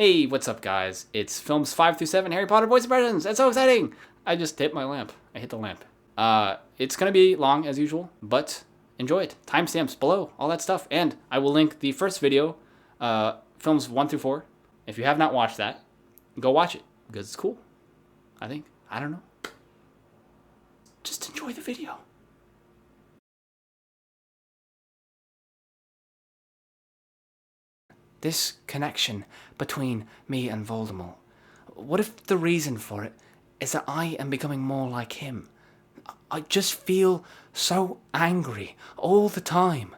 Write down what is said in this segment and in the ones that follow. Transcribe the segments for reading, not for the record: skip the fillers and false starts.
Hey, what's up, guys? It's films 5 through 7 Harry Potter voice impressions. It's so exciting! I just hit my lamp. I hit the lamp. It's gonna be long as usual, but enjoy it. Timestamps below, all that stuff. And I will link the first video, films 1 through 4. If you have not watched that, go watch it, because it's cool. I think. I don't know. Just enjoy the video. This connection between me and Voldemort. What if the reason for it is that I am becoming more like him? I just feel so angry all the time.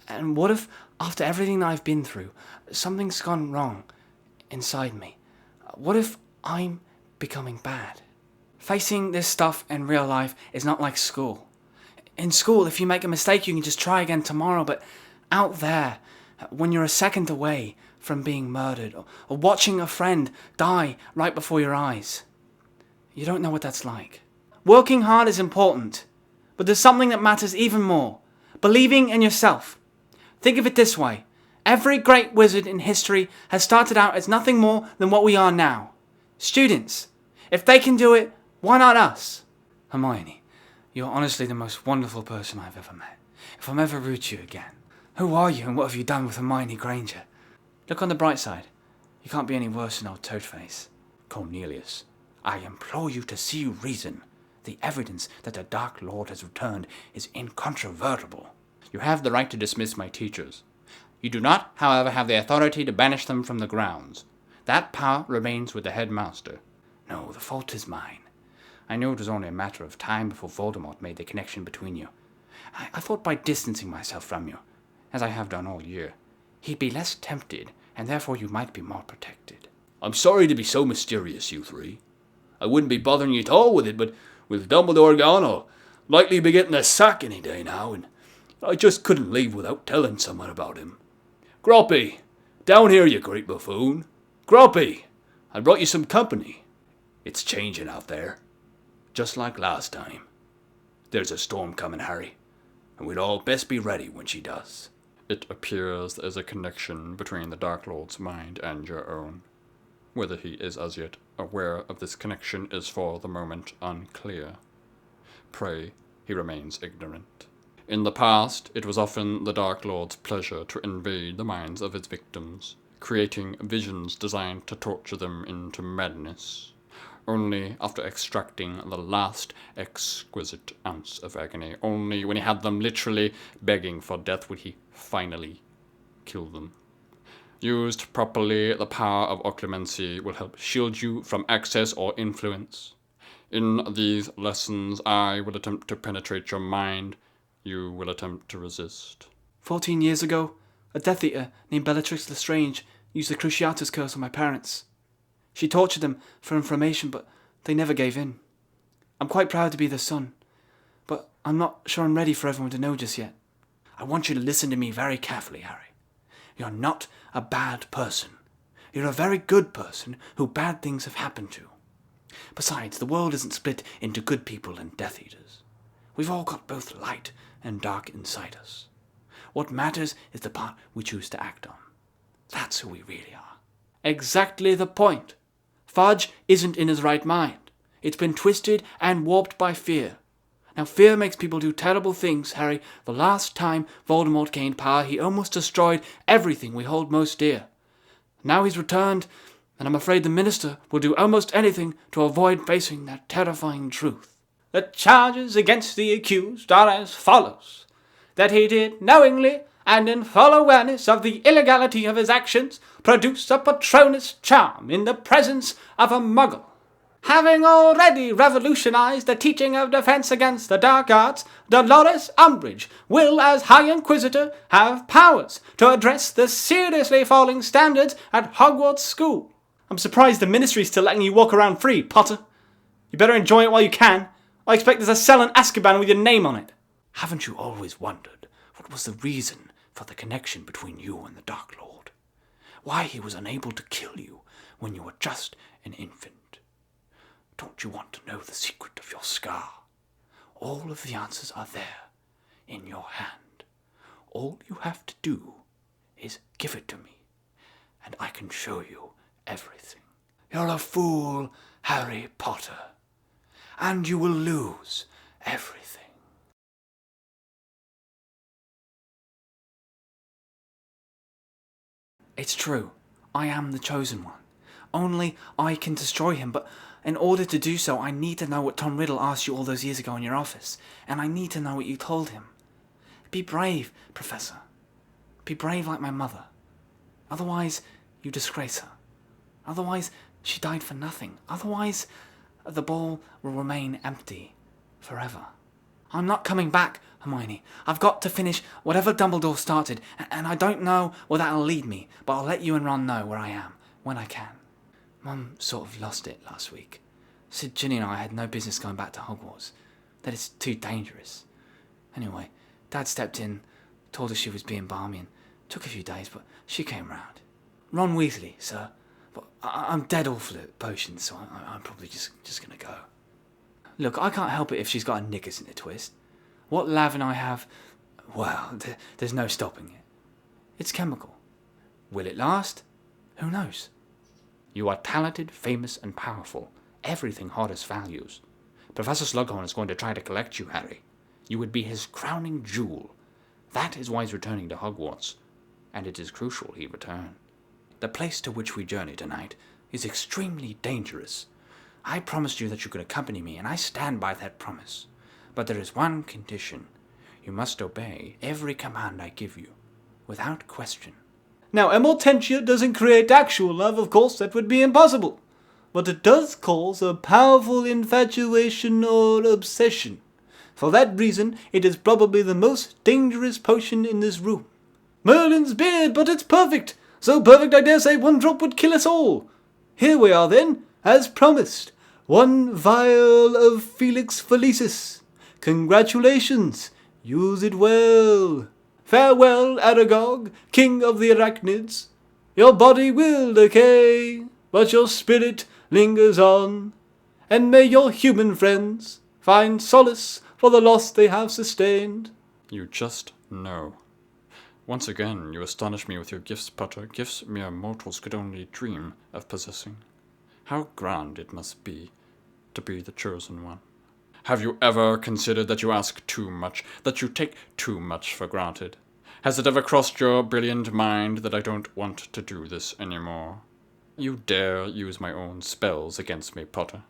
And what if, after everything that I've been through, something's gone wrong inside me? What if I'm becoming bad? Facing this stuff in real life is not like school. In school, if you make a mistake, you can just try again tomorrow, but out there, when you're a second away from being murdered, or watching a friend die right before your eyes, you don't know what that's like. Working hard is important, but there's something that matters even more. Believing in yourself. Think of it this way. Every great wizard in history has started out as nothing more than what we are now. Students. If they can do it, why not us? Hermione, you're honestly the most wonderful person I've ever met. If I'm ever rude to you again, who are you and what have you done with Hermione Granger? Look on the bright side. You can't be any worse than old Toadface. Cornelius, I implore you to see reason. The evidence that the Dark Lord has returned is incontrovertible. You have the right to dismiss my teachers. You do not, however, have the authority to banish them from the grounds. That power remains with the headmaster. No, the fault is mine. I knew it was only a matter of time before Voldemort made the connection between you. I thought by distancing myself from you, as I have done all year, he'd be less tempted, and therefore you might be more protected. I'm sorry to be so mysterious, you three. I wouldn't be bothering you at all with it, but with Dumbledore gone, I'll likely be getting a sack any day now, and I just couldn't leave without telling someone about him. Groppy, down here, you great buffoon. Groppy, I brought you some company. It's changing out there, just like last time. There's a storm coming, Harry, and we'd all best be ready when she does. It appears there is a connection between the Dark Lord's mind and your own. Whether he is as yet aware of this connection is for the moment unclear. Pray, he remains ignorant. In the past, it was often the Dark Lord's pleasure to invade the minds of his victims, creating visions designed to torture them into madness. Only after extracting the last exquisite ounce of agony, only when he had them literally begging for death, would he finally kill them. Used properly, the power of occlumency will help shield you from access or influence. In these lessons, I will attempt to penetrate your mind. You will attempt to resist. 14 years ago, a Death Eater named Bellatrix Lestrange used the Cruciatus Curse on my parents. She tortured them for information, but they never gave in. I'm quite proud to be their son, but I'm not sure I'm ready for everyone to know just yet. I want you to listen to me very carefully, Harry. You're not a bad person. You're a very good person who bad things have happened to. Besides, the world isn't split into good people and Death Eaters. We've all got both light and dark inside us. What matters is the part we choose to act on. That's who we really are. Exactly the point. Fudge isn't in his right mind. It's been twisted and warped by fear. Now, fear makes people do terrible things, Harry. The last time Voldemort gained power, he almost destroyed everything we hold most dear. Now he's returned, and I'm afraid the minister will do almost anything to avoid facing that terrifying truth. The charges against the accused are as follows. That he did knowingly and in full awareness of the illegality of his actions, produce a Patronus charm in the presence of a Muggle. Having already revolutionized the teaching of defense against the dark arts, Dolores Umbridge will, as High Inquisitor, have powers to address the seriously falling standards at Hogwarts School. I'm surprised the ministry's still letting you walk around free, Potter. You better enjoy it while you can. I expect there's a cell in Azkaban with your name on it. Haven't you always wondered what was the reason for the connection between you and the Dark Lord? Why he was unable to kill you when you were just an infant? Don't you want to know the secret of your scar? All of the answers are there, in your hand. All you have to do is give it to me, and I can show you everything. You're a fool, Harry Potter, and you will lose everything. It's true, I am the chosen one. Only I can destroy him, but in order to do so, I need to know what Tom Riddle asked you all those years ago in your office, and I need to know what you told him. Be brave, Professor. Be brave like my mother. Otherwise, you disgrace her. Otherwise, she died for nothing. Otherwise, the ball will remain empty forever. I'm not coming back, Hermione. I've got to finish whatever Dumbledore started, and I don't know where that'll lead me, but I'll let you and Ron know where I am, when I can. Mum sort of lost it last week. Said Ginny and I had no business going back to Hogwarts, that it's too dangerous. Anyway, Dad stepped in, told her she was being balmy, and took a few days, but she came round. Ron Weasley, sir. But I'm dead awful at potions, so I'm probably just gonna go. Look, I can't help it if she's got her knickers in a twist. What Lav and I have, well, there's no stopping it. It's chemical. Will it last? Who knows? You are talented, famous, and powerful. Everything Horace values. Professor Slughorn is going to try to collect you, Harry. You would be his crowning jewel. That is why he's returning to Hogwarts, and it is crucial he return. The place to which we journey tonight is extremely dangerous. I promised you that you could accompany me, and I stand by that promise. But there is one condition. You must obey every command I give you, without question. Now, immortentia doesn't create actual love, of course, that would be impossible. But it does cause a powerful infatuation or obsession. For that reason, it is probably the most dangerous potion in this room. Merlin's beard, but it's perfect! So perfect I dare say one drop would kill us all. Here we are then, as promised. 1 vial of Felix Felicis. Congratulations, use it well. Farewell, Aragog, king of the arachnids. Your body will decay, but your spirit lingers on. And may your human friends find solace for the loss they have sustained. You just know. Once again, you astonish me with your gifts, Potter, gifts mere mortals could only dream of possessing. How grand it must be to be the chosen one. Have you ever considered that you ask too much, that you take too much for granted? Has it ever crossed your brilliant mind that I don't want to do this anymore? You dare use my own spells against me, Potter.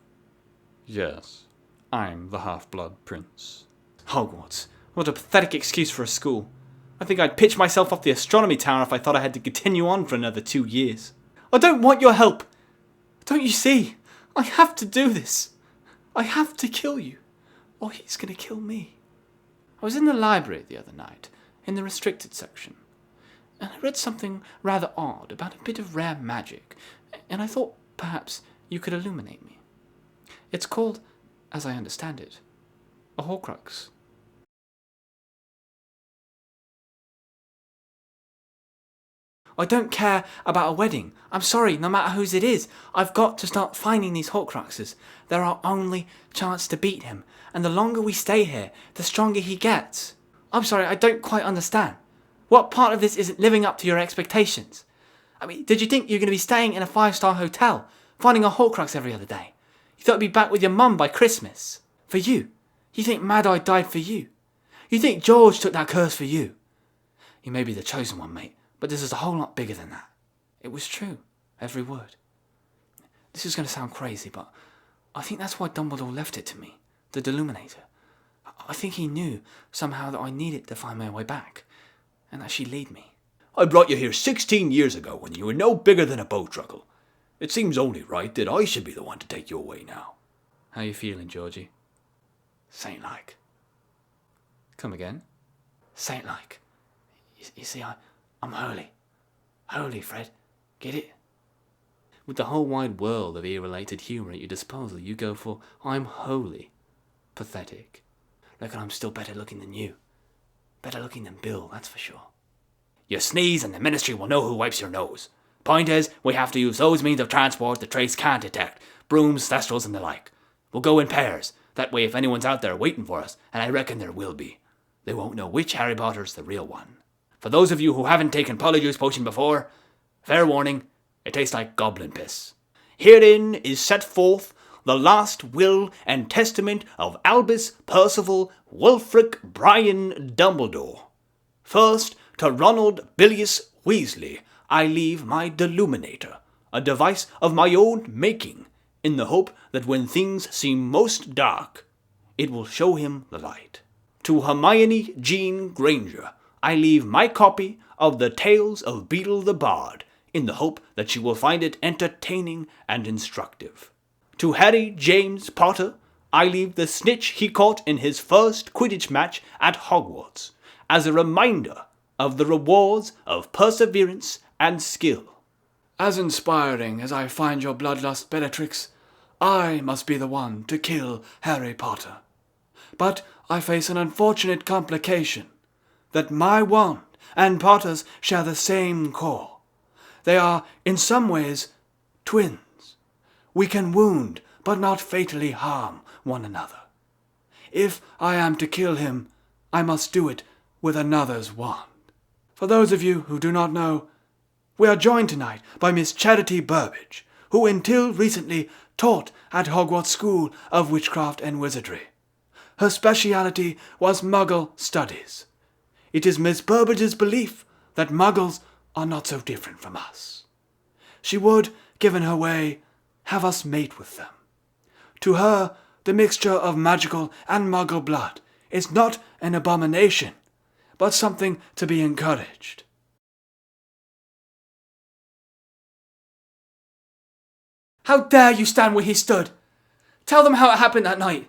Yes, I'm the half-blood prince. Hogwarts. What a pathetic excuse for a school. I think I'd pitch myself off the astronomy tower if I thought I had to continue on for another 2 years. I don't want your help. Don't you see? I have to do this. I have to kill you, or he's going to kill me. I was in the library the other night, in the restricted section, and I read something rather odd about a bit of rare magic, and I thought perhaps you could illuminate me. It's called, as I understand it, a Horcrux. I don't care about a wedding. I'm sorry, no matter whose it is. I've got to start finding these Horcruxes. They're our only chance to beat him. And the longer we stay here, the stronger he gets. I'm sorry, I don't quite understand. What part of this isn't living up to your expectations? I mean, did you think you were going to be staying in a 5-star hotel, finding a Horcrux every other day? You thought you'd be back with your mum by Christmas? For you? You think Mad-Eye died for you? You think George took that curse for you? You may be the chosen one, mate. But this is a whole lot bigger than that. It was true, every word. This is going to sound crazy, but I think that's why Dumbledore left it to me, the Deluminator. I think he knew somehow that I needed to find my way back, and that she'd lead me. I brought you here 16 years ago when you were no bigger than a boat truckle. It seems only right that I should be the one to take you away now. How you feeling, Georgie? Saint-like. Come again? Saint-like. You see, I'm holy. Holy, Fred. Get it? With the whole wide world of ear-related humour at your disposal, you go for, I'm holy. Pathetic. Reckon I'm still better looking than you. Better looking than Bill, that's for sure. You sneeze and the ministry will know who wipes your nose. Point is, we have to use those means of transport the trace can't detect. Brooms, thestrals and the like. We'll go in pairs. That way if anyone's out there waiting for us, and I reckon there will be, they won't know which Harry Potter's the real one. For those of you who haven't taken Polyjuice Potion before, fair warning, It tastes like goblin piss. Herein is set forth the last will and testament of Albus Percival Wulfric Brian Dumbledore. First, to Ronald Bilius Weasley, I leave my Deluminator, a device of my own making, in the hope that when things seem most dark, it will show him the light. To Hermione Jean Granger, I leave my copy of the Tales of Beedle the Bard, in the hope that she will find it entertaining and instructive. To Harry James Potter, I leave the snitch he caught in his first Quidditch match at Hogwarts, as a reminder of the rewards of perseverance and skill. As inspiring as I find your bloodlust, Bellatrix, I must be the one to kill Harry Potter. But I face an unfortunate complication, that my wand and Potter's share the same core. They are, in some ways, twins. We can wound, but not fatally harm one another. If I am to kill him, I must do it with another's wand. For those of you who do not know, we are joined tonight by Miss Charity Burbage, who until recently taught at Hogwarts School of Witchcraft and Wizardry. Her speciality was Muggle studies. It is Miss Burbage's belief that Muggles are not so different from us. She would, given her way, have us mate with them. To her, the mixture of magical and Muggle blood is not an abomination, but something to be encouraged. How dare you stand where he stood? Tell them how it happened that night.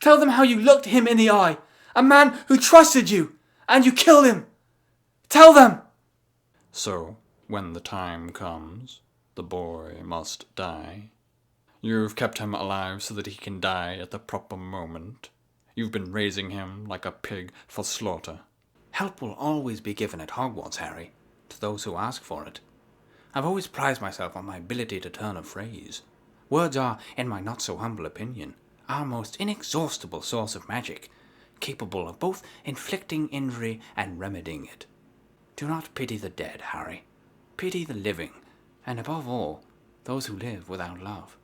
Tell them how you looked him in the eye, a man who trusted you, and you killed him. Tell them! So, when the time comes, the boy must die. You've kept him alive so that he can die at the proper moment. You've been raising him like a pig for slaughter. Help will always be given at Hogwarts, Harry, to those who ask for it. I've always prized myself on my ability to turn a phrase. Words are, in my not-so-humble opinion, our most inexhaustible source of magic, capable of both inflicting injury and remedying it. Do not pity the dead, Harry. Pity the living, and above all, those who live without love.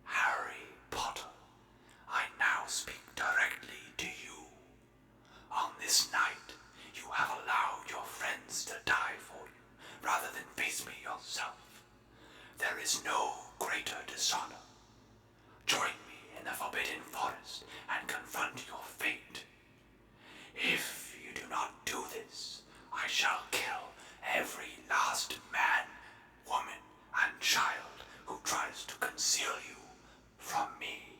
Harry Potter, I now speak directly to you. On this night, you have allowed your friends to die for you, rather than face me yourself. There is no greater dishonor. Join me in the Forbidden Forest and confront your fate. If you do not do this, I shall kill every last man, woman, and child who tries to conceal you from me.